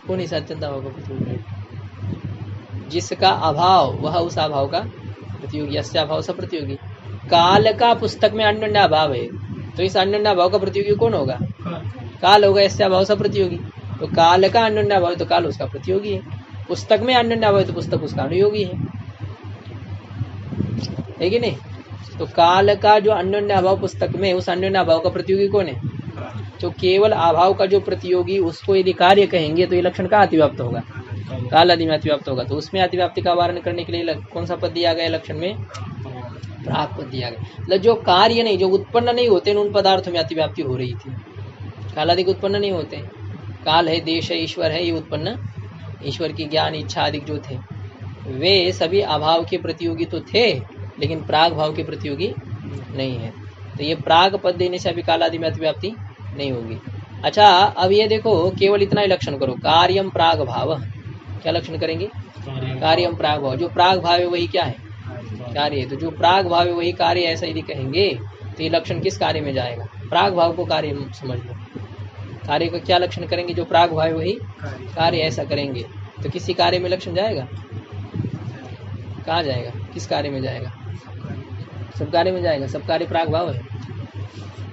कौन इस अत्यंताभाव का प्रतियोगी? जिसका अभाव वह उस अभाव का प्रतियोगी, यस्य अभाव स प्रतियोगी। काल का पुस्तक में अन्योन्य अभाव है, तो इस अन्योन्य अभाव का प्रतियोगी कौन होगा? काल होगा, यस्य अभाव स प्रतियोगी। तो काल का अन्योन्य अभाव तो काल उसका प्रतियोगी है। पुस्तक में अन्योन्य अभाव तो पुस्तक उसका अनुयोगी है कि नहीं? तो काल का जो अन्योन्य अभाव पुस्तक में, उस अन्योन्य अभाव का प्रतियोगी कौन है? तो केवल अभाव का जो प्रतियोगी, उसको यदि कार्य कहेंगे तो ये लक्षण का अतिव्याप्त होगा, काल आदि में अतिव्याप्त होगा। तो उसमें अतिव्याप्ति का वारण करने के लिए कौन सा पद दिया गया लक्षण में? प्राग पद दिया गया। मतलब जो कार्य नहीं, जो उत्पन्न नहीं होते, उन पदार्थों में अतिव्याप्ति हो रही थी। काल आदि उत्पन्न नहीं होते, काल है, देश है, ईश्वर है, ये उत्पन्न ईश्वर की ज्ञान इच्छा आदि जो थे वे सभी अभाव के प्रतियोगी तो थे, लेकिन प्राग भाव के प्रतियोगी नहीं है। तो ये प्राग पद देने से अभी काल आदि में अतिव्याप्ति नहीं होगी। अच्छा, अब ये देखो, केवल इतना ही लक्षण करो, कार्यम प्राग भाव। क्या लक्षण करेंगे? कार्यम प्राग भाव। जो प्राग भाव है वही क्या है? कार्य है। तो जो प्राग भाव है वही कार्य, ऐसा यदि कहेंगे तो ये लक्षण किस कार्य में जाएगा? प्राग भाव को कार्य समझ लो। कार्य का क्या लक्षण करेंगे? जो प्राग भाव है वही कार्य, ऐसा करेंगे तो किसी कार्य में लक्षण जाएगा? कहाँ जाएगा? किस कार्य में जाएगा? सब कार्य में जाएगा। सब कार्य प्राग भाव है।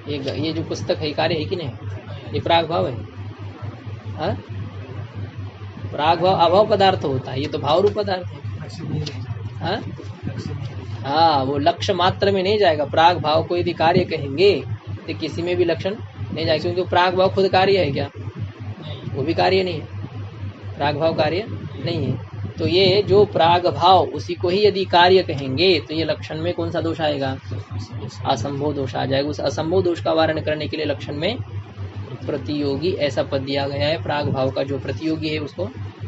ये जो पुस्तक है कार्य है कि नहीं? ये प्राग भाव है। हाँ, प्राग भाव अभाव पदार्थ होता है, ये तो भाव रूप पदार्थ है। हाँ, वो लक्ष्य मात्र में नहीं जाएगा। प्राग भाव को यदि कार्य कहेंगे तो किसी में भी लक्षण नहीं जाएगा, क्योंकि प्राग भाव खुद कार्य है क्या? वो भी कार्य नहीं है, प्राग भाव कार्य नहीं है। तो ये जो प्राग भाव, उसी को ही यदि कार्य कहेंगे तो ये लक्षण में कौन सा दोष आएगा? असंभव दोष आ जाएगा। उस असंभव दोष का वारण करने के लिए लक्षण में प्रतियोगी ऐसा पद दिया गया है। प्राग भाव का जो प्रतियोगी है उसको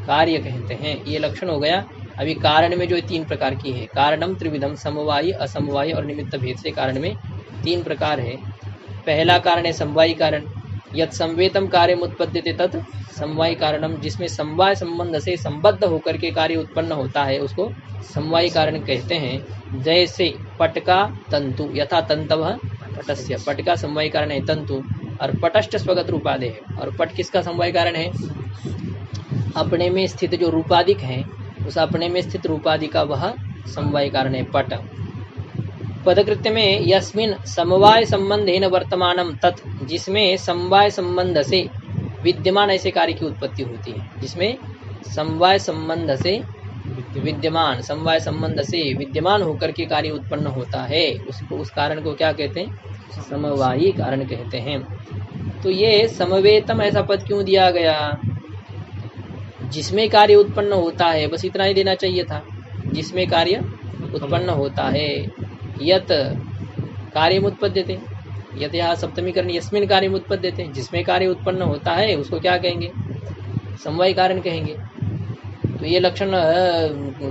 कार्य कहते हैं। ये लक्षण हो गया। अभी कारण में जो 3 प्रकार की है, कारणम त्रिविधम, समवायी, असमवायी और निमित्त भेद से कारण में 3 प्रकार है। पहला कारण है समवायी कारण। यत् संवेतम कार्य उत्पद्यते तत् समवायी कारणम, जिसमें समवाय संबंध से संबद्ध होकर के कार्य उत्पन्न होता है उसको समवायी कारण कहते हैं। जैसे पट का तंतु, यथा तंतवः पटस्य, पट का समवायी कारण है तंतु, और पटश्च स्वगत रूपादे है। और पट किसका समवायी कारण है? अपने में स्थित जो रूपाधिक है, उस अपने में स्थित रूपादि का वह समवायी कारण है पट। पदकृत्य में यस्मिन समवाय संबंधेन वर्तमानम तत्, जिसमें समवाय संबंध से विद्यमान ऐसे कार्य की उत्पत्ति होती है। जिसमें समवाय संबंध से विद्यमान, समवाय संबंध से विद्यमान होकर के कार्य उत्पन्न होता है, उसको, उस कारण को क्या कहते हैं? समवायी कारण कहते हैं। तो ये समवेतम ऐसा पद क्यों दिया गया? जिसमें कार्य उत्पन्न होता है, बस इतना ही देना चाहिए था। जिसमें कार्य उत्पन्न होता है। यत कार्य उत्पद्यते, यत यहाँ सप्तमी करण, यस्मिन कार्य उत्पद्यते, जिसमें कार्य उत्पन्न होता है उसको क्या कहेंगे? समवायी कारण कहेंगे। तो ये लक्षण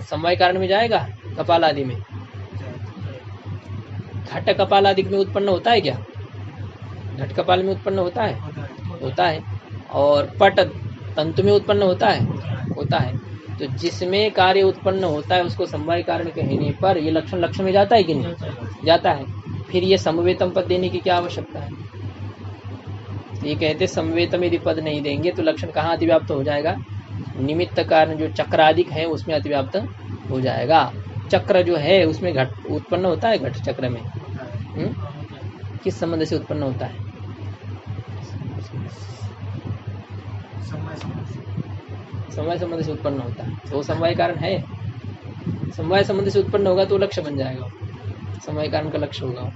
समवायी कारण में जाएगा। कपाल आदि में, घट कपाल आदि में उत्पन्न होता है क्या? घट कपाल में उत्पन्न होता है, होता है। और पट तंतु में उत्पन्न होता है, होता है। तो जिसमें कार्य उत्पन्न होता है उसको समवायी कारण कहने पर ये लक्षण में जाता है कि नहीं? जाता है। फिर ये समवेतम पद देने की क्या आवश्यकता है? ये कहते समवेतम यदि पद नहीं देंगे तो लक्षण कहाँ अतिव्याप्त हो जाएगा? निमित्त कारण जो चक्रादिक है उसमें अतिव्याप्त हो जाएगा। चक्र जो है उसमें घट उत्पन्न होता है, घट चक्र में किस संबंध से उत्पन्न होता है? समवाय संबंध से उत्पन्न होता है। तो वो समवाय कारण है। समवाय संबंध से उत्पन्न होगा तो लक्ष्य बन जाएगा, समवाय कारण का लक्ष्य होगा।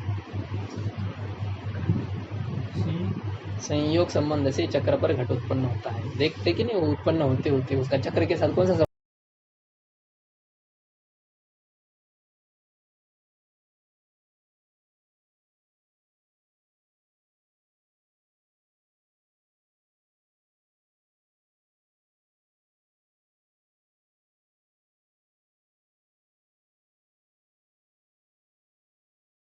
संयोग संबंध से चक्र पर घट उत्पन्न होता है। देखते कि नहीं, वो उत्पन्न होते होते उसका चक्र के साथ कौन सा